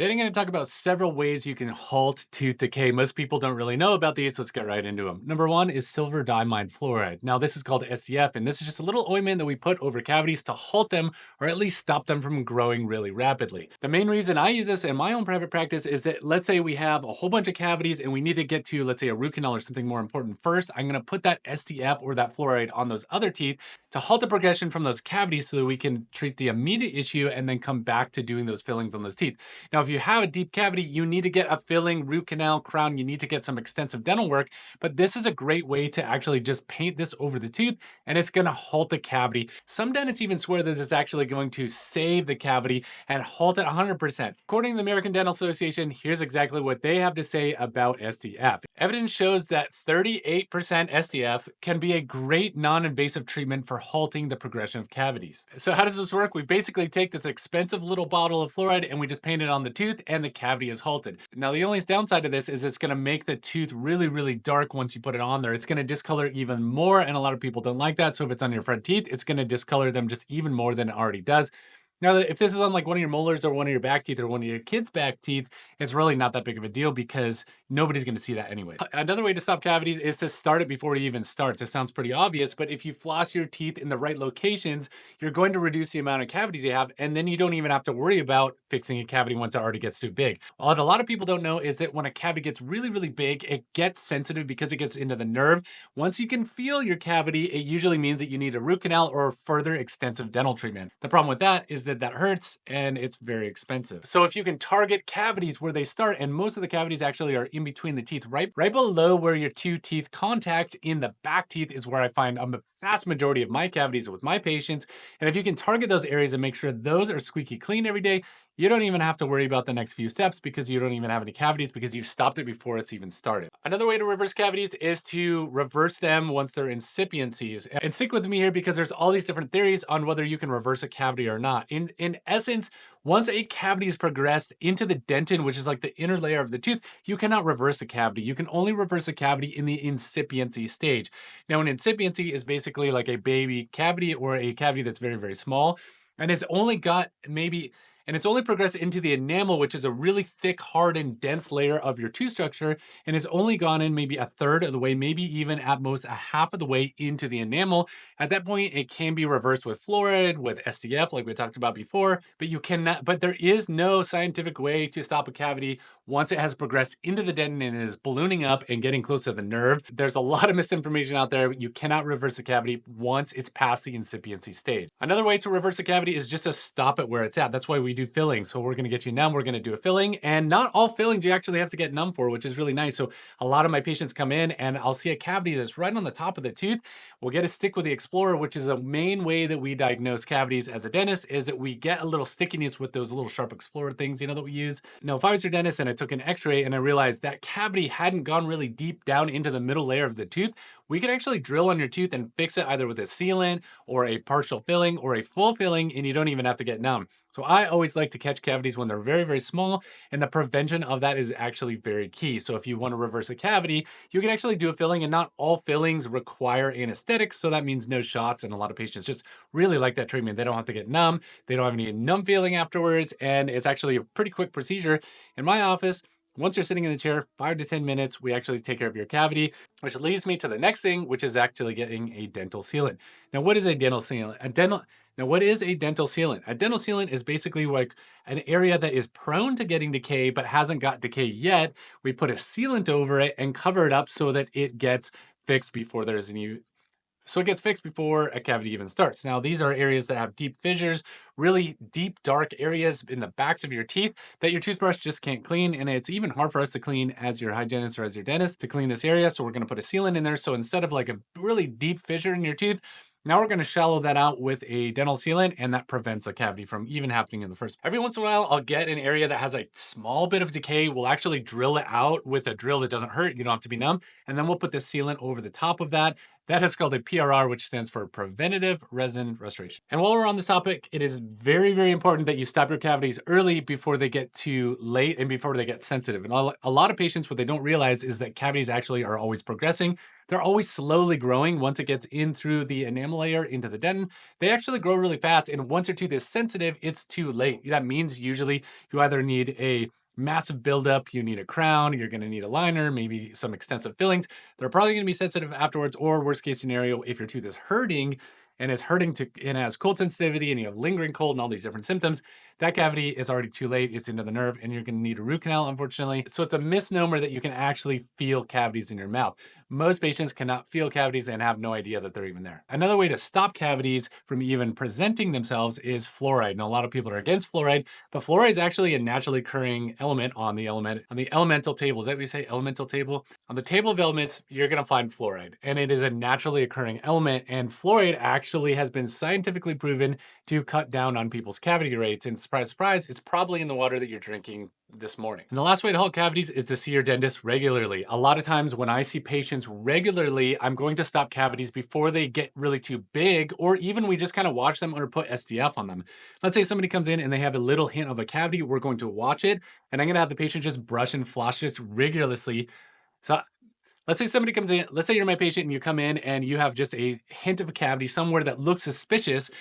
Today I'm going to talk about several ways you can halt tooth decay. Most people don't really know about these. Let's get right into them. Number one is silver diamine fluoride. Now this is called SDF, and this is just a little ointment that we put over cavities to halt them or at least stop them from growing really rapidly. The main reason I use this in my own private practice is that let's say we have a whole bunch of cavities and we need to get to, let's say, a root canal or something more important first. I'm going to put that SDF or that fluoride on those other teeth to halt the progression from those cavities so that we can treat the immediate issue and then come back to doing those fillings on those teeth. Now, if you have a deep cavity, you need to get a filling, root canal, crown, you need to get some extensive dental work, but this is a great way to actually just paint this over the tooth and it's gonna halt the cavity. Some dentists even swear that it's actually going to save the cavity and halt it 100%. According to the American Dental Association, here's exactly what they have to say about SDF. Evidence shows that 38% SDF can be a great non-invasive treatment for halting the progression of cavities. So how does this work? We basically take this expensive little bottle of fluoride and we just paint it on the tooth and the cavity is halted. Now the only downside to this is it's going to make the tooth really, really dark once you put it on there. It's going to discolor even more, and a lot of people don't like that. So if it's on your front teeth, it's going to discolor them just even more than it already does. Now, if this is on like one of your molars or one of your back teeth or one of your kids' back teeth, it's really not that big of a deal because nobody's going to see that anyway. Another way to stop cavities is to start it before it even starts. It sounds pretty obvious, but if you floss your teeth in the right locations, you're going to reduce the amount of cavities you have, and then you don't even have to worry about fixing a cavity once it already gets too big. What a lot of people don't know is that when a cavity gets really, really big, it gets sensitive because it gets into the nerve. Once you can feel your cavity, it usually means that you need a root canal or further extensive dental treatment. The problem with that is that hurts and it's very expensive. So if you can target cavities where they start, and most of the cavities actually are in between the teeth, right below where your two teeth contact in the back teeth is where I find a vast majority of my cavities with my patients. And if you can target those areas and make sure those are squeaky clean every day, you don't even have to worry about the next few steps because you don't even have any cavities because you've stopped it before it's even started. Another way to reverse cavities is to reverse them once they're incipiencies. And stick with me here because there's all these different theories on whether you can reverse a cavity or not. In essence, once a cavity is progressed into the dentin, which is like the inner layer of the tooth, you cannot reverse a cavity. You can only reverse a cavity in the incipiency stage. Now, an incipiency is basically like a baby cavity or a cavity that's very, very small. And it's only got it's only progressed into the enamel, which is a really thick, hard, and dense layer of your tooth structure, and it's only gone in maybe a third of the way, maybe even at most a half of the way into the enamel. At that point, it can be reversed with fluoride, with SDF, like we talked about before, but there is no scientific way to stop a cavity once it has progressed into the dentin and is ballooning up and getting close to the nerve. There's a lot of misinformation out there. You cannot reverse a cavity once it's past the incipiency stage. Another way to reverse a cavity is just to stop it where it's at. That's why we do filling. So we're going to get you numb. We're going to do a filling, and not all fillings you actually have to get numb for, which is really nice. So a lot of my patients come in and I'll see a cavity that's right on the top of the tooth. We'll get a stick with the Explorer, which is the main way that we diagnose cavities as a dentist, is that we get a little stickiness with those little sharp Explorer things, that we use. Now, if I was your dentist and I took an x-ray and I realized that cavity hadn't gone really deep down into the middle layer of the tooth, we could actually drill on your tooth and fix it either with a sealant or a partial filling or a full filling, and you don't even have to get numb. So I always like to catch cavities when they're very, very small, and the prevention of that is actually very key. So if you want to reverse a cavity, you can actually do a filling, and not all fillings require anesthetics, so that means no shots, and a lot of patients just really like that treatment. They don't have to get numb, they don't have any numb feeling afterwards, and it's actually a pretty quick procedure. In my office, once you're sitting in the chair, 5 to 10 minutes, we actually take care of your cavity, which leads me to the next thing, which is actually getting a dental sealant. Now, what is a dental sealant? What is a dental sealant? A dental sealant is basically like an area that is prone to getting decay but hasn't got decay yet. We put a sealant over it and cover it up so that it gets fixed before there's any So it gets fixed before a cavity even starts. Now, these are areas that have deep fissures, really deep, dark areas in the backs of your teeth that your toothbrush just can't clean. And it's even hard for us to clean as your hygienist or as your dentist to clean this area. So we're going to put a sealant in there. So instead of like a really deep fissure in your tooth, now we're going to shallow that out with a dental sealant, and that prevents a cavity from even happening in the first place. Every once in a while, I'll get an area that has a small bit of decay. We'll actually drill it out with a drill that doesn't hurt. You don't have to be numb. And then we'll put the sealant over the top of that. That is called a PRR, which stands for preventative resin restoration. And while we're on this topic, it is very, very important that you stop your cavities early before they get too late and before they get sensitive. And a lot of patients, what they don't realize is that cavities actually are always progressing. They're always slowly growing. Once it gets in through the enamel layer into the dentin, they actually grow really fast. And once your tooth is sensitive, it's too late. That means usually you either need a massive buildup, you need a crown, you're going to need a liner, maybe some extensive fillings. They're probably going to be sensitive afterwards, or worst case scenario, if your tooth is hurting and is hurting to and has cold sensitivity and you have lingering cold and all these different symptoms, that cavity is already too late. It's into the nerve and you're going to need a root canal, unfortunately. So it's a misnomer that you can actually feel cavities in your mouth. Most patients cannot feel cavities and have no idea that they're even there. Another way to stop cavities from even presenting themselves is fluoride. And a lot of people are against fluoride, but fluoride is actually a naturally occurring element on the elemental table. Is that what you say? Elemental table? On the table of elements, you're going to find fluoride, and it is a naturally occurring element. And fluoride actually has been scientifically proven to cut down on people's cavity rates. And surprise, surprise, it's probably in the water that you're drinking this morning. And the last way to halt cavities is to see your dentist regularly. A lot of times when I see patients regularly, I'm going to stop cavities before they get really too big, or even we just kind of watch them or put SDF on them. Let's say somebody comes in and they have a little hint of a cavity, we're going to watch it, and I'm going to have the patient just brush and floss just rigorously. So let's say somebody comes in, let's say you're my patient and you come in and you have just a hint of a cavity somewhere that looks suspicious.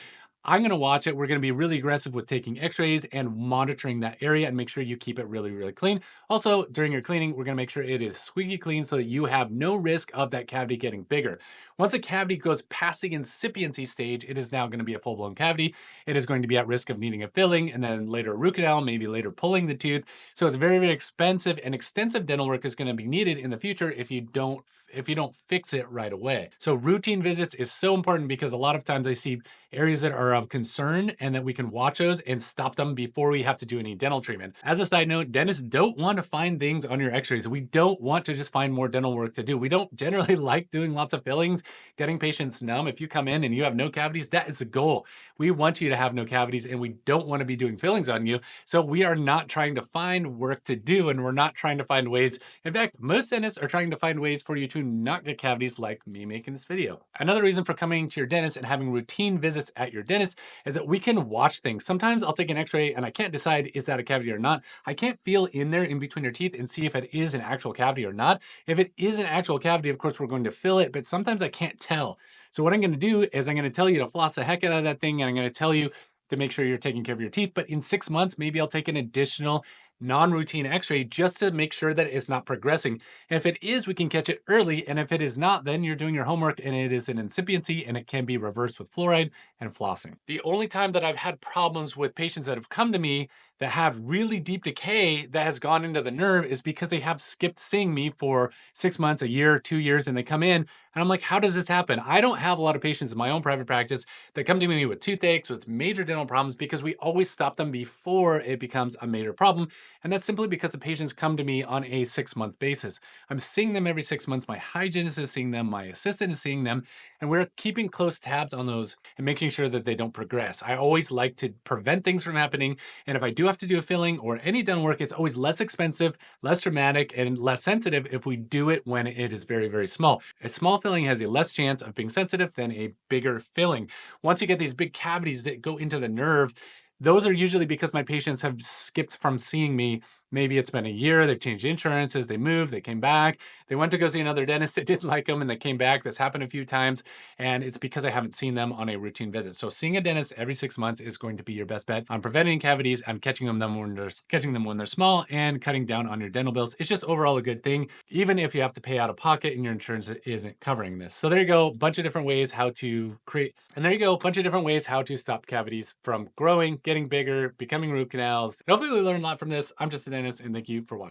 I'm going to watch it. We're going to be really aggressive with taking x-rays and monitoring that area and make sure you keep it really, really clean. Also, during your cleaning, we're going to make sure it is squeaky clean so that you have no risk of that cavity getting bigger. Once a cavity goes past the incipiency stage, it is now going to be a full-blown cavity. It is going to be at risk of needing a filling and then later a root canal, maybe later pulling the tooth. So it's very, very expensive, and extensive dental work is going to be needed in the future if you don't fix it right away. So routine visits is so important because a lot of times I see areas that are of concern and that we can watch those and stop them before we have to do any dental treatment. As a side note, dentists don't want to find things on your x-rays. We don't want to just find more dental work to do. We don't generally like doing lots of fillings, getting patients numb. If you come in and you have no cavities, that is the goal. We want you to have no cavities and we don't want to be doing fillings on you. So we are not trying to find work to do, and we're not trying to find ways. In fact, most dentists are trying to find ways for you to not get cavities, like me making this video. Another reason for coming to your dentist and having routine visits at your dentist is that we can watch things. Sometimes I'll take an x-ray and I can't decide is that a cavity or not. I can't feel in there in between your teeth and see if it is an actual cavity or not. If it is an actual cavity, of course, we're going to fill it, but sometimes I can't tell. So what I'm going to do is I'm going to tell you to floss the heck out of that thing, and I'm going to tell you to make sure you're taking care of your teeth. But in 6 months, maybe I'll take an additional non-routine x-ray just to make sure that it's not progressing. And if it is, we can catch it early. And if it is not, then you're doing your homework and it is an incipiency and it can be reversed with fluoride and flossing. The only time that I've had problems with patients that have come to me that have really deep decay that has gone into the nerve is because they have skipped seeing me for 6 months, a year, 2 years, and they come in and I'm like, how does this happen? I don't have a lot of patients in my own private practice that come to me with toothaches, with major dental problems, because we always stop them before it becomes a major problem. And that's simply because the patients come to me on a 6-month basis. I'm seeing them every 6 months. My hygienist is seeing them. My assistant is seeing them. And we're keeping close tabs on those and making sure that they don't progress. I always like to prevent things from happening. And if I do have to do a filling or any dental work, it's always less expensive, less dramatic, and less sensitive if we do it when it is very, very small. A small filling has a less chance of being sensitive than a bigger filling. Once you get these big cavities that go into the nerve, those are usually because my patients have skipped from seeing me. Maybe it's been a year, they've changed insurances, they moved, they came back, they went to go see another dentist that didn't like them and they came back. This happened a few times, and it's because I haven't seen them on a routine visit. So seeing a dentist every 6 months is going to be your best bet on preventing cavities and catching them when they're small and cutting down on your dental bills. It's just overall a good thing, even if you have to pay out of pocket and your insurance isn't covering this. So there you go, bunch of different ways how to stop cavities from growing, getting bigger, becoming root canals. And hopefully you learned a lot from this. I'm just a dentist, and thank you for watching.